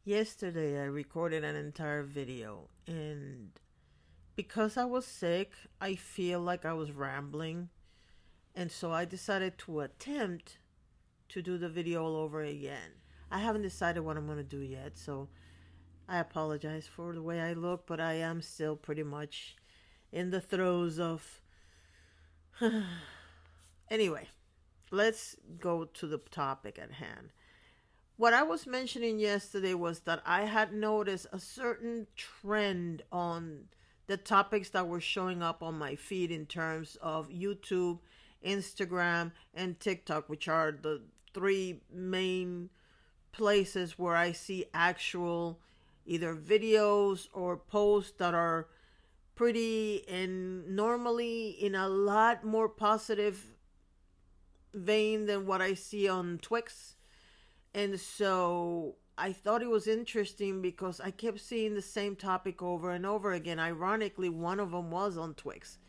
Yesterday, I recorded an entire video, and because I was sick, I feel like I was rambling, and so I decided to attempt to do the video all over again. I haven't decided what I'm going to do yet, so I apologize for the way I look, but I am still pretty much in the throes of. Anyway, let's go to the topic at hand. What I was mentioning yesterday was that I had noticed a certain trend on the topics that were showing up on my feed in terms of YouTube, Instagram, and TikTok, which are the three main places where I see actual either videos or posts that are pretty and normally in a lot more positive vein than what I see on Twix. And so I thought it was interesting because I kept seeing the same topic over and over again. Ironically, one of them was on Twix.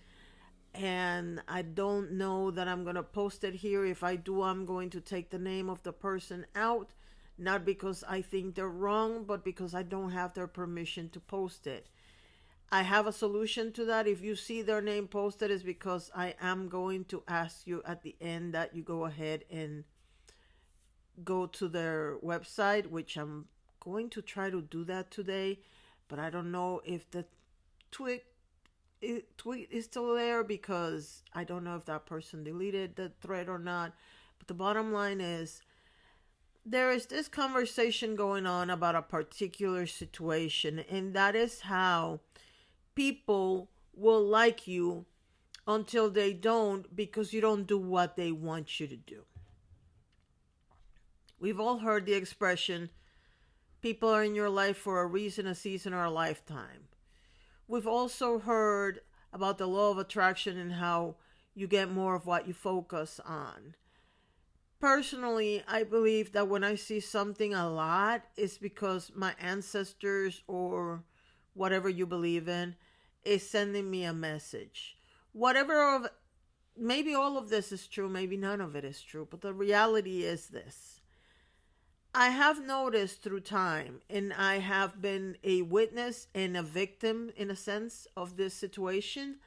And I don't know that I'm going to post it here. If I do, I'm going to take the name of the person out. Not because I think they're wrong, but because I don't have their permission to post it. I have a solution to that. If you see their name posted, is because I am going to ask you at the end that you go ahead and go to their website, which I'm going to try to do that today, but I don't know if the tweet tweet is still there because I don't know if that person deleted the thread or not. But the bottom line is there is this conversation going on about a particular situation, and that is how people will like you until they don't because you don't do what they want you to do. We've all heard the expression, people are in your life for a reason, a season, or a lifetime. We've also heard about the law of attraction and how you get more of what you focus on. Personally, I believe that when I see something a lot, it's because my ancestors or whatever you believe in is sending me a message. Whatever of maybe all of this is true, maybe none of it is true, but the reality is this. I have noticed through time, and I have been a witness and a victim, in a sense, of this situation,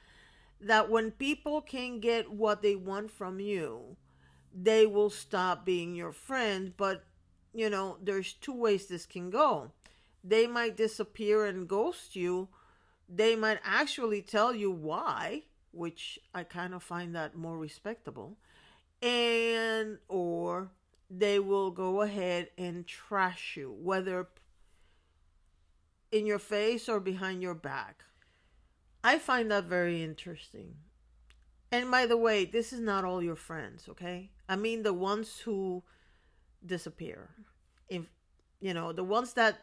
that when people can get what they want from you, they will stop being your friend. But, there's two ways this can go. They might disappear and ghost you. They might actually tell you why, which I kind of find that more respectable. Or they will go ahead and trash you, whether in your face or behind your back. I find that very interesting. And by the way, this is not all your friends, okay? I mean the ones who disappear. If the ones that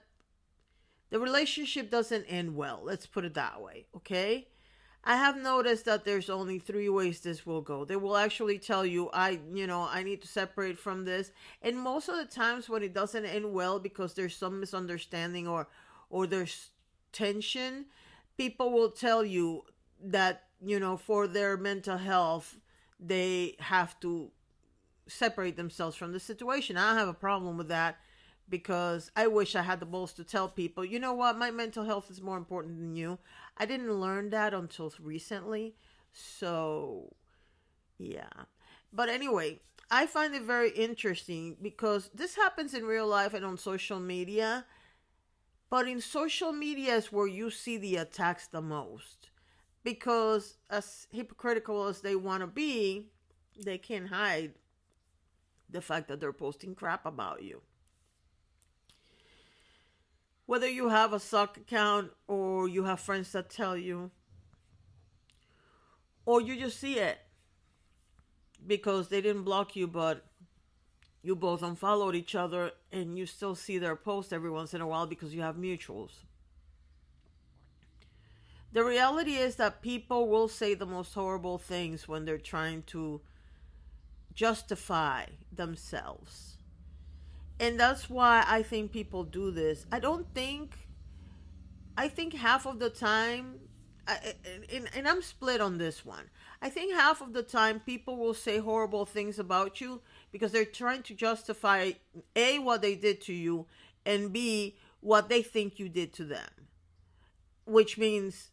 the relationship doesn't end well, let's put it that way, okay? I have noticed that there's only three ways this will go. They will actually tell you, I need to separate from this. And most of the times when it doesn't end well because there's some misunderstanding or there's tension, people will tell you that, for their mental health, they have to separate themselves from the situation. I don't have a problem with that because I wish I had the balls to tell people, you know what, my mental health is more important than you. I didn't learn that until recently. So, yeah. But anyway, I find it very interesting because this happens in real life and on social media. But in social media is where you see the attacks the most. Because as hypocritical as they want to be, they can't hide the fact that they're posting crap about you. Whether you have a sock account or you have friends that tell you, or you just see it because they didn't block you, but you both unfollowed each other and you still see their post every once in a while because you have mutuals. The reality is that people will say the most horrible things when they're trying to justify themselves. And that's why I think people do this. I think half of the time, and I'm split on this one. I think half of the time people will say horrible things about you because they're trying to justify A, what they did to you, and B, what they think you did to them, which means,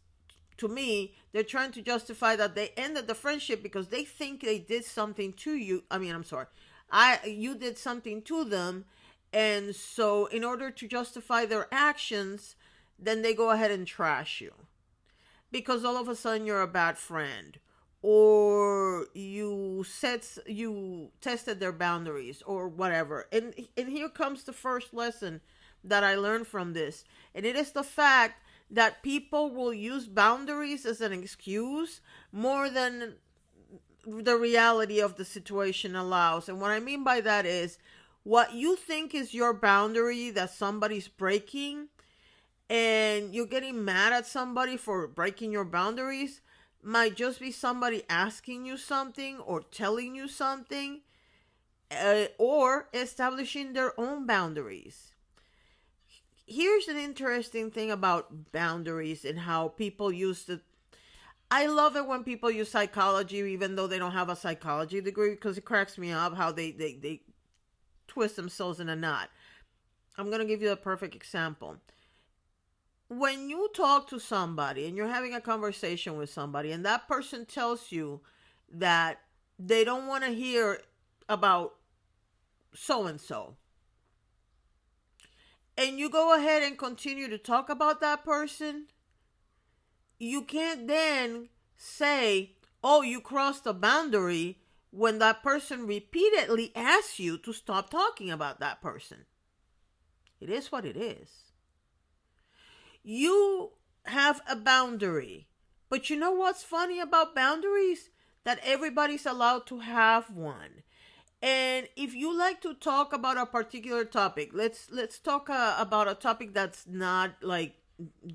to me, they're trying to justify that they ended the friendship because they think they did something to you. I mean, I'm sorry. You did something to them, and so in order to justify their actions, then they go ahead and trash you. Because all of a sudden you're a bad friend, or you tested their boundaries or whatever. And here comes the first lesson that I learned from this. And it is the fact that people will use boundaries as an excuse more than the reality of the situation allows. And what I mean by that is, what you think is your boundary that somebody's breaking, and you're getting mad at somebody for breaking your boundaries, might just be somebody asking you something or telling you something, or establishing their own boundaries. Here's an interesting thing about boundaries and how people use the... I love it when people use psychology, even though they don't have a psychology degree, because it cracks me up how they twist themselves in a knot. I'm going to give you a perfect example. When you talk to somebody and you're having a conversation with somebody, and that person tells you that they don't want to hear about so-and-so, and you go ahead and continue to talk about that person, you can't then say, oh, you crossed a boundary, when that person repeatedly asks you to stop talking about that person. It is what it is. You have a boundary. But you know what's funny about boundaries? That everybody's allowed to have one. And if you like to talk about a particular topic, let's talk about a topic that's not like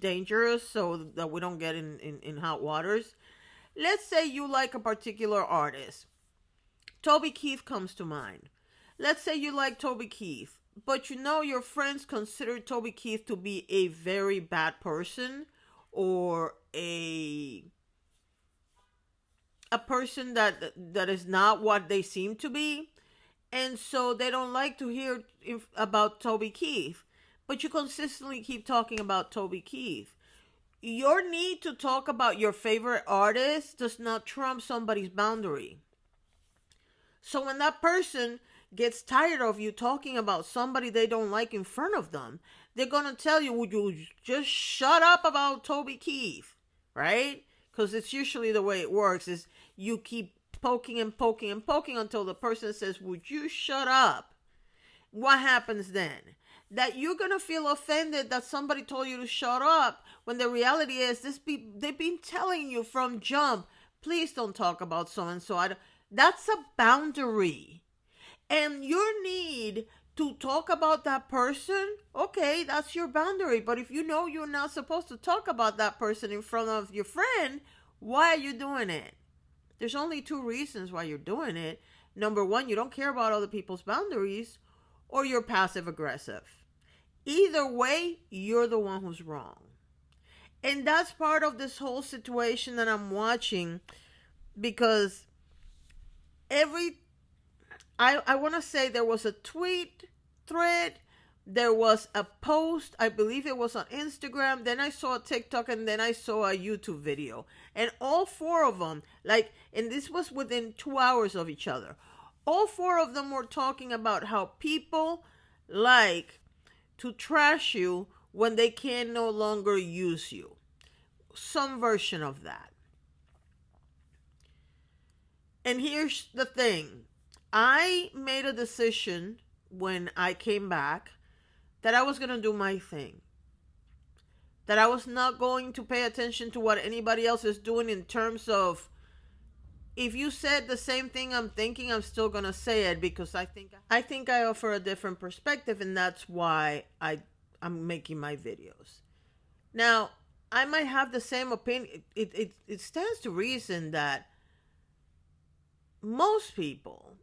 dangerous, so that we don't get in hot waters. Let's say you like a particular artist. Toby Keith comes to mind. Let's say you like Toby Keith, but you know your friends consider Toby Keith to be a very bad person, or a person that is not what they seem to be. And so they don't like to hear about Toby Keith. But you consistently keep talking about Toby Keith. Your need to talk about your favorite artist does not trump somebody's boundary. So when that person gets tired of you talking about somebody they don't like in front of them, they're going to tell you, would you just shut up about Toby Keith? Right? Because it's usually the way it works is you keep poking and poking and poking until the person says, would you shut up? What happens then? That you're going to feel offended that somebody told you to shut up, when the reality is they've been telling you from jump, please don't talk about so-and-so. That's a boundary. And your need to talk about that person, okay, that's your boundary. But if you know you're not supposed to talk about that person in front of your friend, why are you doing it? There's only two reasons why you're doing it. Number one, you don't care about other people's boundaries, or you're passive aggressive. Either way, you're the one who's wrong. And that's part of this whole situation that I'm watching, because I want to say there was a tweet thread, there was a post, I believe it was on Instagram, then I saw a TikTok, and then I saw a YouTube video. And all four of them, and this was within 2 hours of each other, all four of them were talking about how people like to trash you when they can no longer use you. Some version of that. And here's the thing. I made a decision when I came back that I was going to do my thing. That I was not going to pay attention to what anybody else is doing, in terms of, if you said the same thing I'm thinking, I'm still going to say it, because I think I offer a different perspective, and that's why I'm making my videos. Now, I might have the same opinion. It stands to reason that most people,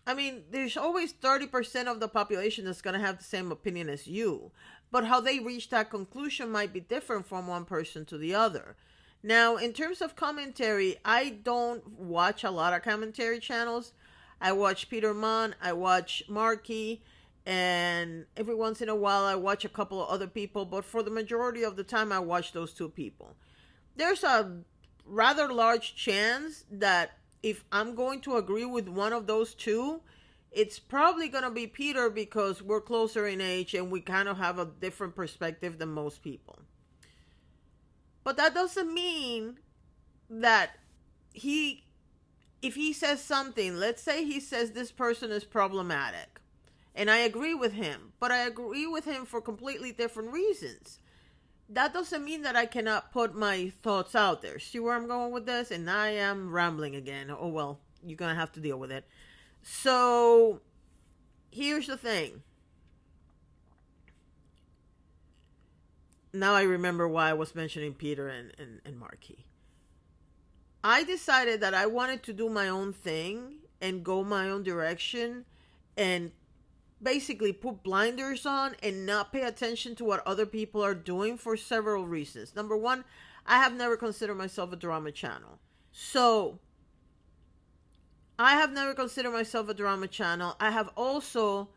I mean, there's always 30% of the population that's going to have the same opinion as you. But how they reach that conclusion might be different from one person to the other. Now, in terms of commentary, I don't watch a lot of commentary channels. I watch Peter Munn, I watch Markey, And every once in a while I watch a couple of other people, but for the majority of the time I watch those two people. There's a rather large chance that if I'm going to agree with one of those two, it's probably going to be Peter, because we're closer in age and we kind of have a different perspective than most people. But that doesn't mean that he, if he says something, let's say he says this person is problematic, and I agree with him, but I agree with him for completely different reasons. That doesn't mean that I cannot put my thoughts out there. See where I'm going with this? And I am rambling again. Oh, well, you're going to have to deal with it. So, here's the thing. Now I remember why I was mentioning Peter and Marquis. I decided that I wanted to do my own thing and go my own direction and basically put blinders on and not pay attention to what other people are doing for several reasons. Number one, I have never considered myself a drama channel. So, I have never considered myself a drama channel. I have also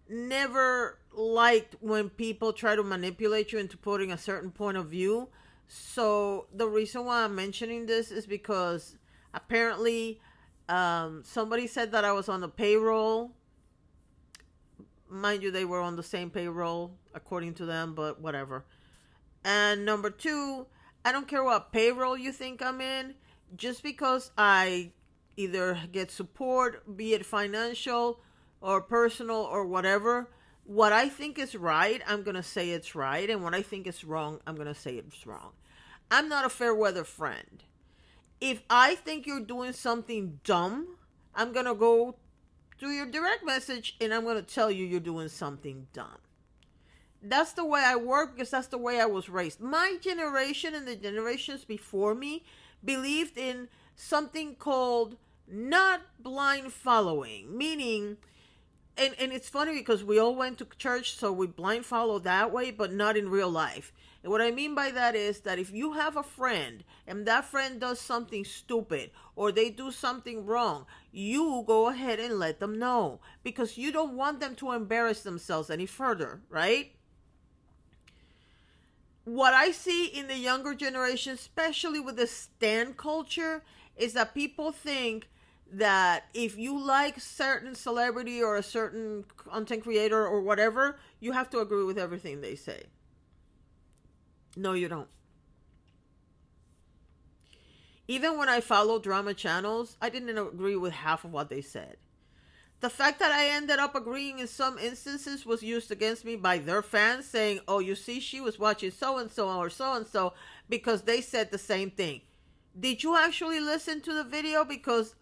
never liked when people try to manipulate you into putting a certain point of view. So, the reason why I'm mentioning this is because apparently somebody said that I was on the payroll. Mind you, they were on the same payroll according to them, but whatever. And number two, I don't care what payroll you think I'm in. Just because I either get support, be it financial or personal or whatever, what I think is right, I'm going to say it's right. And what I think is wrong, I'm going to say it's wrong. I'm not a fair weather friend. If I think you're doing something dumb, I'm going to go through your direct message and I'm going to tell you you're doing something dumb. That's the way I work, because that's the way I was raised. My generation and the generations before me believed in something called not blind following, meaning, and it's funny because we all went to church, so we blind follow that way, but not in real life. And what I mean by that is that if you have a friend and that friend does something stupid or they do something wrong, you go ahead and let them know, because you don't want them to embarrass themselves any further, right? What I see in the younger generation, especially with the stan culture, is that people think that if you like certain celebrity or a certain content creator or whatever, you have to agree with everything they say. No, you don't. Even when I follow drama channels, I didn't agree with half of what they said. The fact that I ended up agreeing in some instances was used against me by their fans, saying, oh, you see, she was watching so-and-so or so-and-so because they said the same thing. Did you actually listen to the video? Because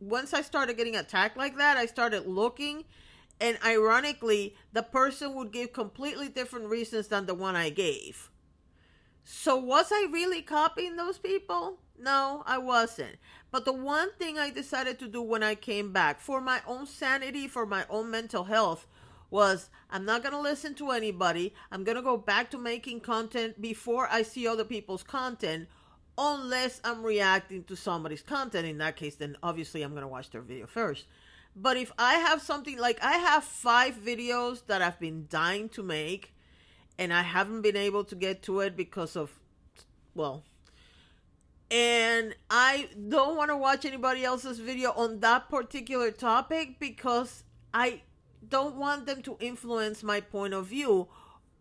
once I started getting attacked like that, I started looking, and ironically, the person would give completely different reasons than the one I gave. So was I really copying those people? No, I wasn't. But the one thing I decided to do when I came back, for my own sanity, for my own mental health, was I'm not going to listen to anybody. I'm going to go back to making content before I see other people's content, unless I'm reacting to somebody's content. In that case, then obviously I'm going to watch their video first. But if I have something, like I have 5 videos that I've been dying to make, and I haven't been able to get to it because of, well, and I don't want to watch anybody else's video on that particular topic because I don't want them to influence my point of view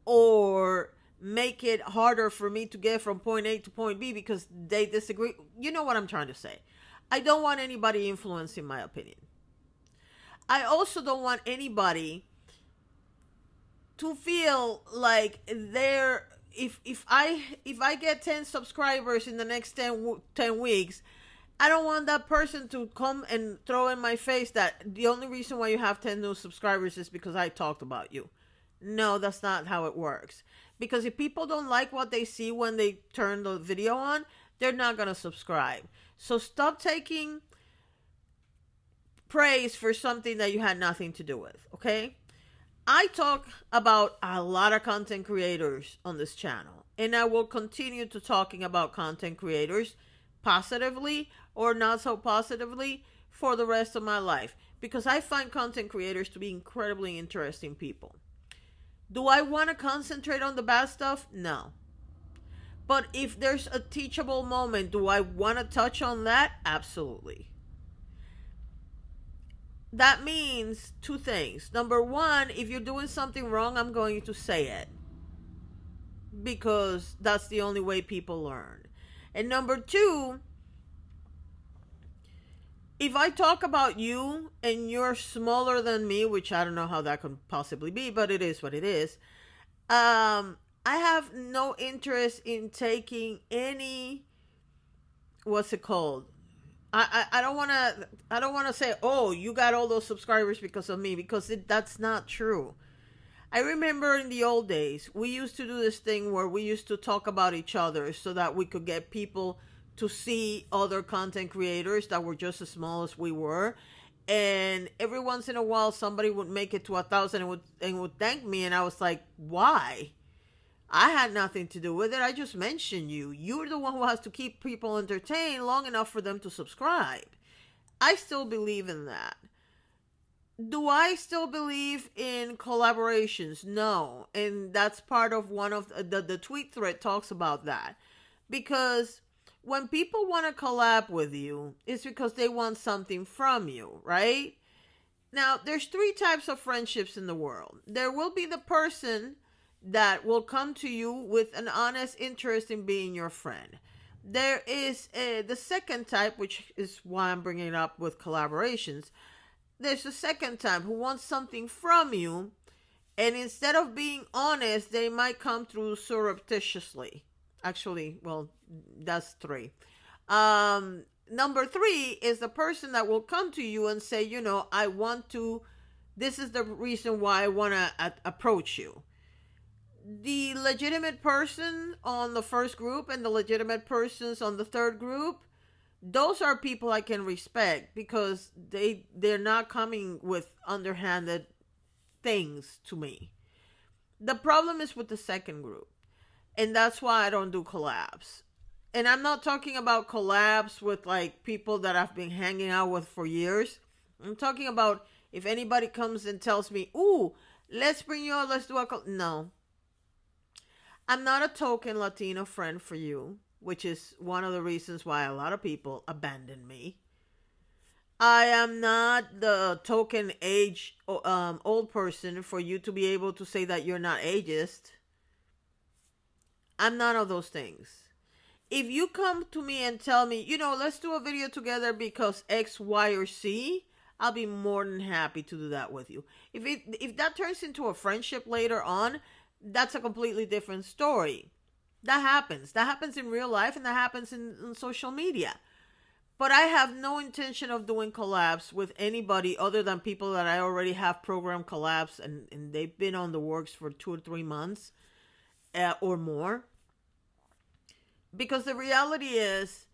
or make it harder for me to get from point A to point B because they disagree. You know what I'm trying to say. I don't want anybody influencing my opinion. I also don't want anybody to feel like they're, if I get 10 subscribers in the next 10 weeks, I don't want that person to come and throw in my face that the only reason why you have 10 new subscribers is because I talked about you. No, that's not how it works. Because if people don't like what they see when they turn the video on, they're not going to subscribe. So stop taking praise for something that you had nothing to do with, okay? I talk about a lot of content creators on this channel, and I will continue to talking about content creators positively or not so positively for the rest of my life, because I find content creators to be incredibly interesting people. Do I want to concentrate on the bad stuff? No. But if there's a teachable moment, do I want to touch on that? Absolutely. That means two things. Number one, if you're doing something wrong, I'm going to say it, because that's the only way people learn. And number two, if I talk about you and you're smaller than me, which I don't know how that could possibly be, but it is what it is, I have no interest in taking any, what's it called? I don't want to say, oh, you got all those subscribers because of me, because that's not true. I remember in the old days, we used to do this thing where we used to talk about each other so that we could get people to see other content creators that were just as small as we were. And every once in a while, somebody would make it to 1,000 and would thank me. And I was like, why? I had nothing to do with it. I just mentioned you. You're the one who has to keep people entertained long enough for them to subscribe. I still believe in that. Do I still believe in collaborations? No. And that's part of one of the tweet thread talks about that. Because when people want to collab with you, it's because they want something from you, right? Now, there's three types of friendships in the world. There will be the person that will come to you with an honest interest in being your friend. There is the second type, which is why I'm bringing it up with collaborations. There's the second type who wants something from you, and instead of being honest, they might come through surreptitiously. Actually, well, that's three. Number three is the person that will come to you and say, this is the reason why I want to approach you. The legitimate person on the first group and the legitimate persons on the third group, those are people I can respect, because they're not coming with underhanded things to me. The problem is with the second group, and that's why I don't do collabs. And I'm not talking about collabs with like people that I've been hanging out with for years. I'm talking about if anybody comes and tells me, ooh, let's bring you out, let's do a collab. No. I'm not a token Latino friend for you, which is one of the reasons why a lot of people abandon me. I am not the token old person for you to be able to say that you're not ageist. I'm none of those things. If you come to me and tell me, let's do a video together because X, Y, or Z, I'll be more than happy to do that with you. If that turns into a friendship later on, that's a completely different story. That happens. That happens in real life, and that happens in social media. But I have no intention of doing collabs with anybody other than people that I already have programmed collabs, and they've been on the works for 2 or 3 months or more. Because the reality is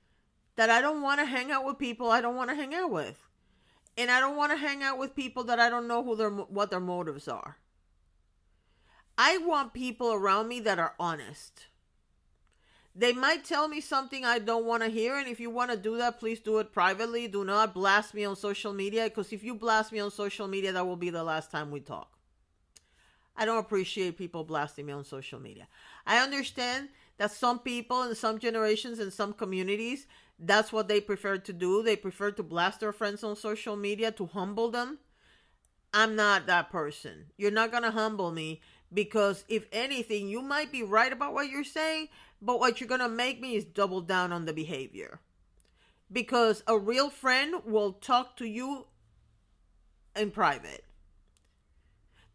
that I don't want to hang out with people I don't want to hang out with. And I don't want to hang out with people that I don't know what their motives are. I want people around me that are honest. They might tell me something I don't want to hear, and if you want to do that, please do it privately. Do not blast me on social media, because if you blast me on social media, that will be the last time we talk. I don't appreciate people blasting me on social media. I understand that some people in some generations and some communities, that's what they prefer to do. They prefer to blast their friends on social media to humble them. I'm not that person. You're not going to humble me, because if anything, you might be right about what you're saying, but what you're going to make me is double down on the behavior. Because a real friend will talk to you in private.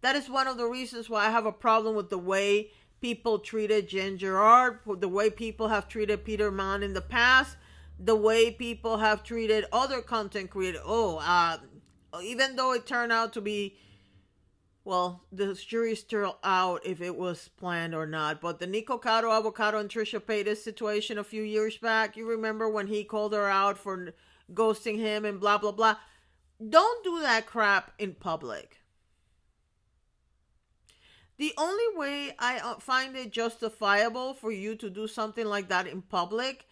That is one of the reasons why I have a problem with the way people treated Jen Gerard, the way people have treated Peter Mann in the past, the way people have treated other content creators. Even though it turned out to be, well, the jury's still out if it was planned or not. But the Nico Caro, Avocado, and Trisha Paytas situation a few years back, you remember when he called her out for ghosting him and blah, blah, blah. Don't do that crap in public. The only way I find it justifiable for you to do something like that in public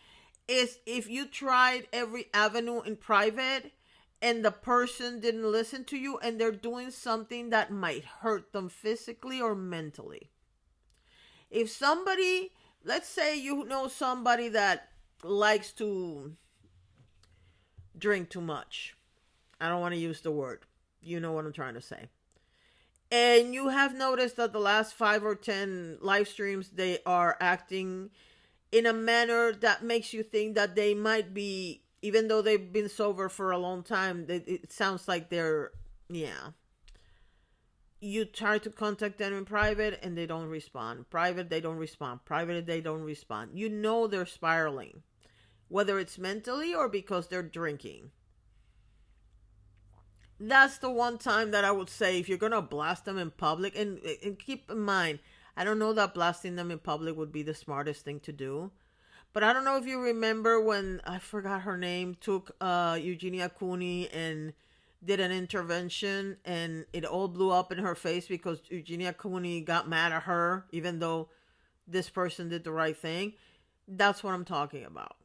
is if you tried every avenue in private and the person didn't listen to you and they're doing something that might hurt them physically or mentally. If somebody, let's say you know somebody that likes to drink too much. I don't want to use the word. You know what I'm trying to say. And you have noticed that the last 5 or 10 live streams, they are acting in a manner that makes you think that they might be, even though they've been sober for a long time, it sounds like they're, yeah. You try to contact them in private and they don't respond. Private, they don't respond. Private, they don't respond. You know they're spiraling, whether it's mentally or because they're drinking. That's the one time that I would say, if you're going to blast them in public, and keep in mind, I don't know that blasting them in public would be the smartest thing to do. But I don't know if you remember when, I forgot her name, took Eugenia Cooney and did an intervention, and it all blew up in her face because Eugenia Cooney got mad at her, even though this person did the right thing. That's what I'm talking about.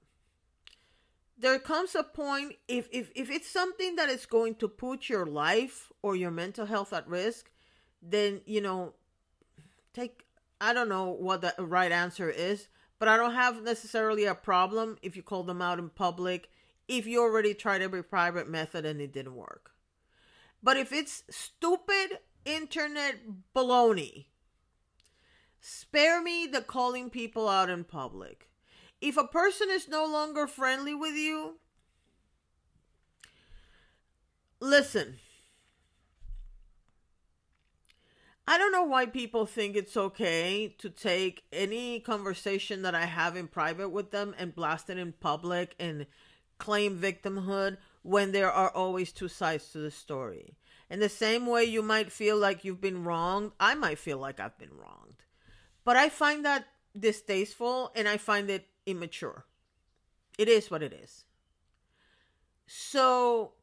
There comes a point, if it's something that is going to put your life or your mental health at risk, then, I don't know what the right answer is, but I don't have necessarily a problem if you call them out in public, if you already tried every private method and it didn't work. But if it's stupid internet baloney, spare me the calling people out in public. If a person is no longer friendly with you, listen. I don't know why people think it's okay to take any conversation that I have in private with them and blast it in public and claim victimhood when there are always two sides to the story. In the same way you might feel like you've been wronged, I might feel like I've been wronged. But I find that distasteful and I find it immature. It is what it is. So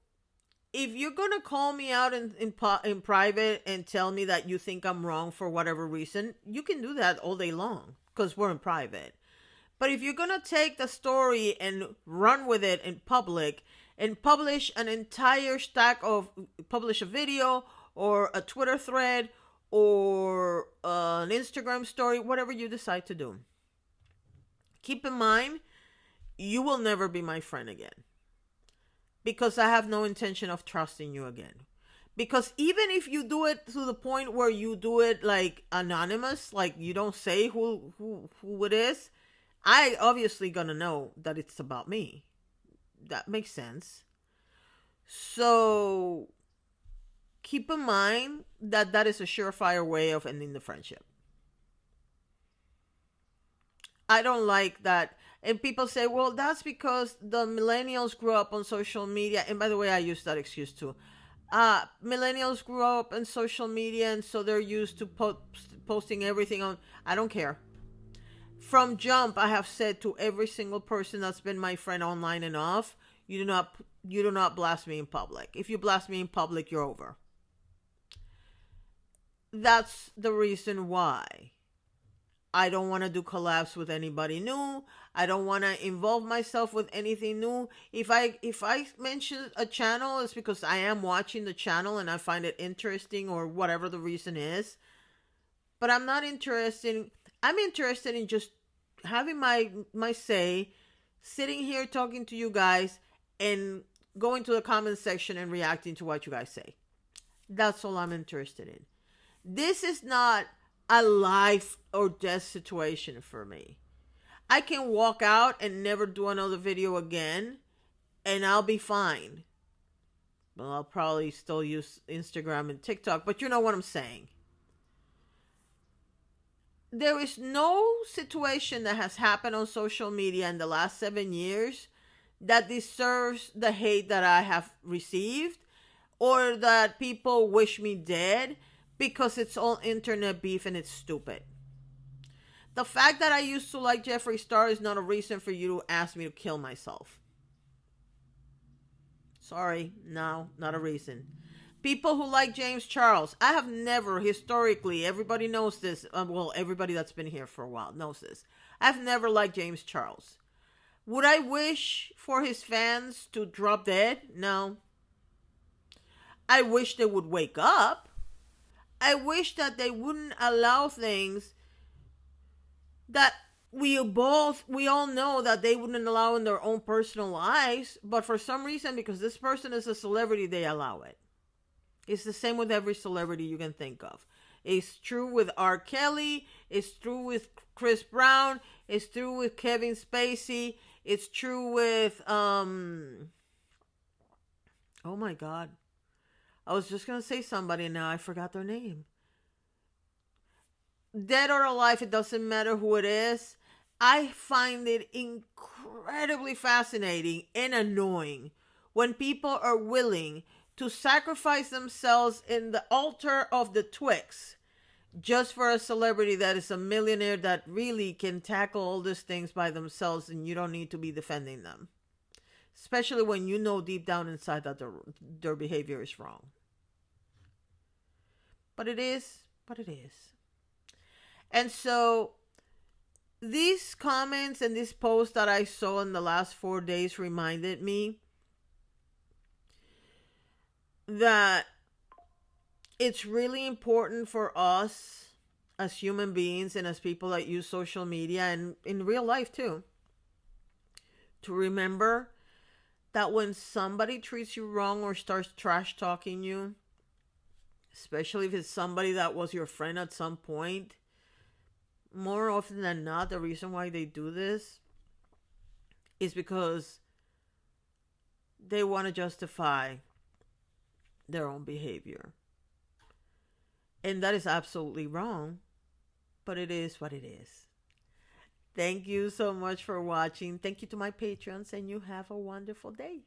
if you're going to call me out in private and tell me that you think I'm wrong for whatever reason, you can do that all day long because we're in private. But if you're going to take the story and run with it in public and publish an entire publish a video or a Twitter thread or an Instagram story, whatever you decide to do, keep in mind, you will never be my friend again. Because I have no intention of trusting you again. Because even if you do it to the point where you do it like anonymous, like you don't say who it is, I obviously gonna know that it's about me. That makes sense. So keep in mind that that is a surefire way of ending the friendship. I don't like that. And people say, well, that's because the millennials grew up on social media. And by the way, I use that excuse too. Millennials grew up on social media, and so they're used to posting everything on. I don't care. From jump, I have said to every single person that's been my friend online and off, you do not blast me in public. If you blast me in public, you're over. That's the reason why I don't want to do collabs with anybody new. I don't want to involve myself with anything new. If I mention a channel, it's because I am watching the channel and I find it interesting or whatever the reason is. But I'm not interested. I'm interested in just having my say, sitting here talking to you guys and going to the comment section and reacting to what you guys say. That's all I'm interested in. This is not a life or death situation for me. I can walk out and never do another video again and I'll be fine. Well, I'll probably still use Instagram and TikTok, but you know what I'm saying. There is no situation that has happened on social media in the last 7 years that deserves the hate that I have received or that people wish me dead, because it's all internet beef and it's stupid. The fact that I used to like Jeffree Star is not a reason for you to ask me to kill myself. Sorry, no, not a reason. People who like James Charles, I have never, historically, everybody knows this, well, everybody that's been here for a while knows this. I've never liked James Charles. Would I wish for his fans to drop dead? No. I wish they would wake up. I wish that they wouldn't allow things that we all know that they wouldn't allow in their own personal lives, but for some reason, because this person is a celebrity, they allow it. It's the same with every celebrity you can think of. It's true with R. Kelly. It's true with Chris Brown. It's true with Kevin Spacey. It's true with oh my God. I was just gonna say somebody and now I forgot their name. Dead or alive, it doesn't matter who it is. I find it incredibly fascinating and annoying when people are willing to sacrifice themselves in the altar of the Twix just for a celebrity that is a millionaire that really can tackle all these things by themselves and you don't need to be defending them. Especially when you know deep down inside that their behavior is wrong. But it is what it is. And so these comments and this post that I saw in the last 4 days reminded me that it's really important for us as human beings and as people that use social media and in real life too, to remember that when somebody treats you wrong or starts trash talking you, especially if it's somebody that was your friend at some point, more often than not, the reason why they do this is because they want to justify their own behavior. And that is absolutely wrong, but it is what it is. Thank you so much for watching. Thank you to my Patreons, and you have a wonderful day.